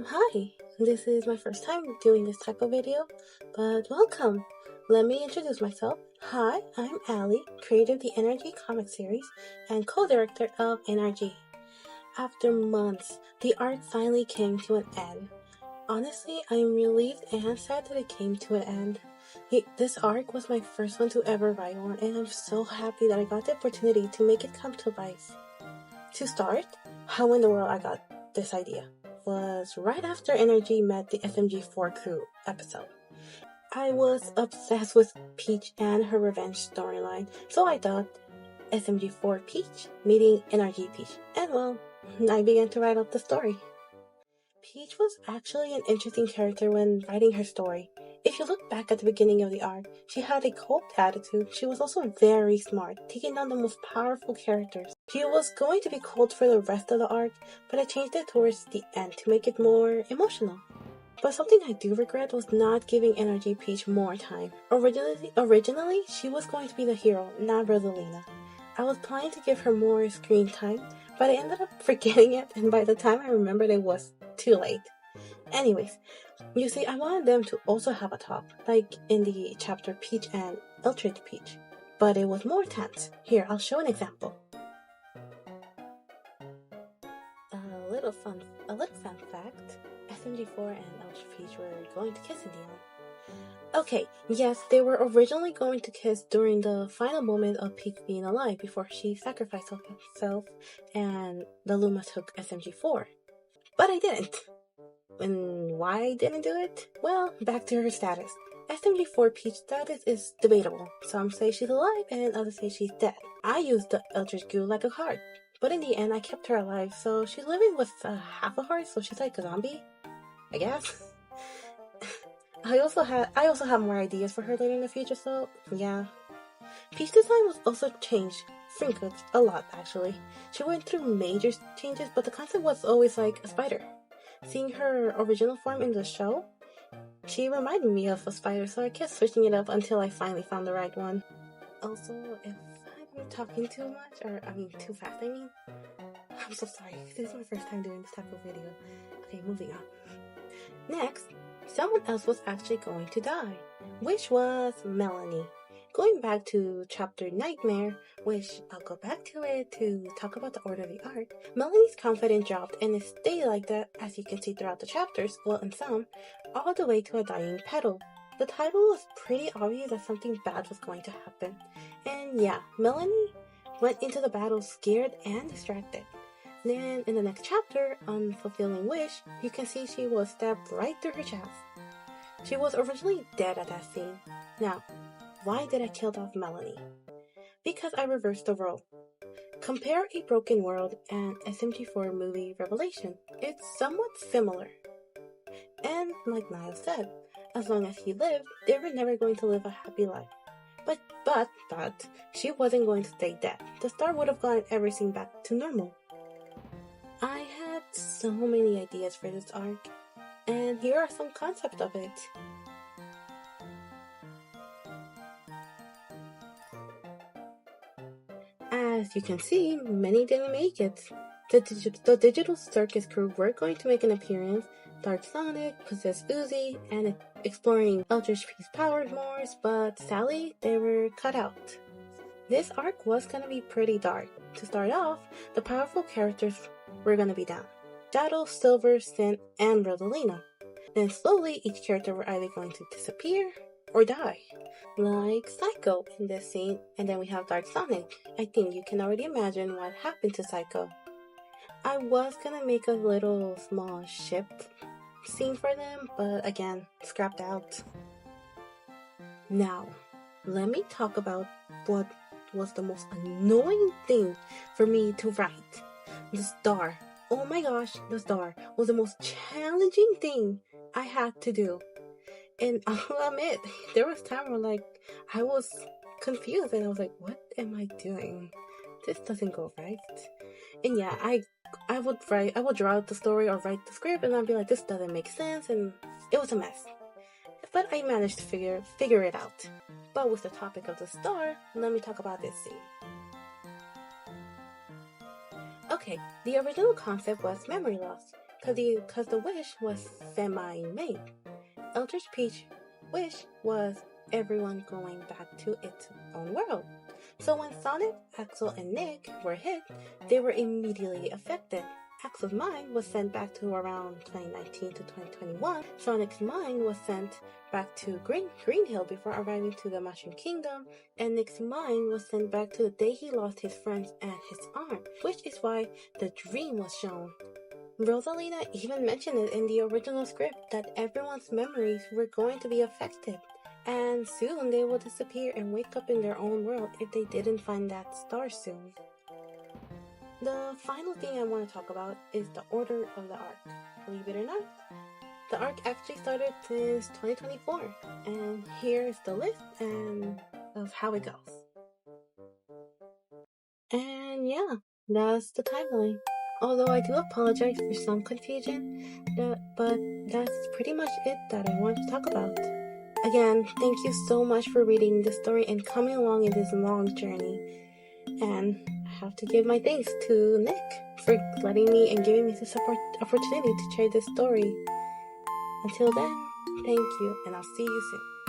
Hi. This is my first time doing this type of video, but welcome. Let me introduce myself. Hi, I'm Allie, creator of the NRG comic series and co-director of NRG. After months, the arc finally came to an end. Honestly, I'm relieved and sad that it came to an end. This arc was my first one to ever write on, and I'm so happy that I got the opportunity to make it come to life. To start, how in the world I got this idea was right after NRG met the SMG4 crew episode. I was obsessed with Peach and her revenge storyline, so I thought SMG4 Peach meeting NRG Peach, and well, I began to write out the story. Peach was actually an interesting character when writing her story. If you look back at the beginning of the arc, she had a cold attitude. She was also very smart, taking down the most powerful characters. She was going to be cold for the rest of the arc, but I changed it towards the end to make it more emotional. But something I do regret was not giving NRG Peach more time. Originally, she was going to be the hero, not Rosalina. I was planning to give her more screen time, but I ended up forgetting it, and by the time I remembered it was too late. Anyways, you see, I wanted them to also have a talk, like in the chapter Peach and Eldritch Peach. But it was more tense. Here, I'll show an example. A little fun fact, SMG4 and Eldritch Peach were going to kiss in the end. Okay, yes, they were originally going to kiss during the final moment of Peach being alive before she sacrificed herself and the Luma took SMG4. But I didn't. And why I didn't do it? Well, back to her status. SMG4 Peach status is debatable. Some say she's alive and others say she's dead. I used the Eldritch Goo like a heart, but in the end I kept her alive, so she's living with half a heart, so she's like a zombie, I guess. I also have more ideas for her later in the future, so yeah. Peach design was also changed, sprinkled a lot actually. She went through major changes, but the concept was always like a spider. Seeing her original form in the show, she reminded me of a spider, so I kept switching it up until I finally found the right one. Also, if I'm talking too much, too fast, I'm so sorry. This is my first time doing this type of video. Okay, moving on. Next, someone else was actually going to die, which was Melanie. Going back to chapter Nightmare, which I'll go back to it to talk about the order of the arc, Melanie's confidence dropped and it stayed like that, as you can see throughout the chapters, well in some, all the way to a dying petal. The title was pretty obvious that something bad was going to happen. And yeah, Melanie went into the battle scared and distracted. Then, in the next chapter, Unfulfilling Wish, you can see she was stabbed right through her chest. She was originally dead at that scene. Now, why did I kill off Melanie? Because I reversed the role. Compare A Broken World and SMG4 movie Revelation. It's somewhat similar. And, like Niall said, as long as he lived, they were never going to live a happy life. But, she wasn't going to stay dead. The star would have gotten everything back to normal. I had so many ideas for this arc, and here are some concepts of it. As you can see, many didn't make it. The Digital Circus crew were going to make an appearance, Dark Sonic, Possessed Uzi, and exploring Eldritch Peace powered Moors, but sadly, they were cut out. This arc was gonna be pretty dark. To start off, the powerful characters were gonna be down. Shadow, Silver, Sin, and Rosalina. Then slowly, each character were either going to disappear or die. Like Psycho in this scene, and then we have Dark Sonic. I think you can already imagine what happened to Psycho. I was gonna make a little small ship scene for them, but again, scrapped out. Now, let me talk about what was the most annoying thing for me to write. The star. Oh my gosh, the star was the most challenging thing I had to do. And I'll admit, there was time where I was confused and I was like, what am I doing? This doesn't go right. And yeah, I would draw out the story or write the script and I'd be like, this doesn't make sense, and it was a mess. But I managed to figure it out. But with the topic of the star, let me talk about this scene. Okay, the original concept was memory loss, because the wish was semi-made. Eldritch Peach's wish was everyone going back to its own world. So when Sonic, Axel, and Nick were hit, they were immediately affected. Axel's mind was sent back to around 2019 to 2021. Sonic's mind was sent back to Green Hill before arriving to the Mushroom Kingdom, and Nick's mind was sent back to the day he lost his friends and his arm, which is why the dream was shown. Rosalina even mentioned it in the original script that everyone's memories were going to be affected, and soon they will disappear and wake up in their own world if they didn't find that star soon. The final thing I want to talk about is the order of the arc. Believe it or not, the arc actually started since 2024, and here is the list and of how it goes. And yeah, that's the timeline. Although I do apologize for some confusion, but that's pretty much it that I want to talk about. Again, thank you so much for reading this story and coming along in this long journey. And I have to give my thanks to Nick for letting me and giving me this opportunity to share this story. Until then, thank you, and I'll see you soon.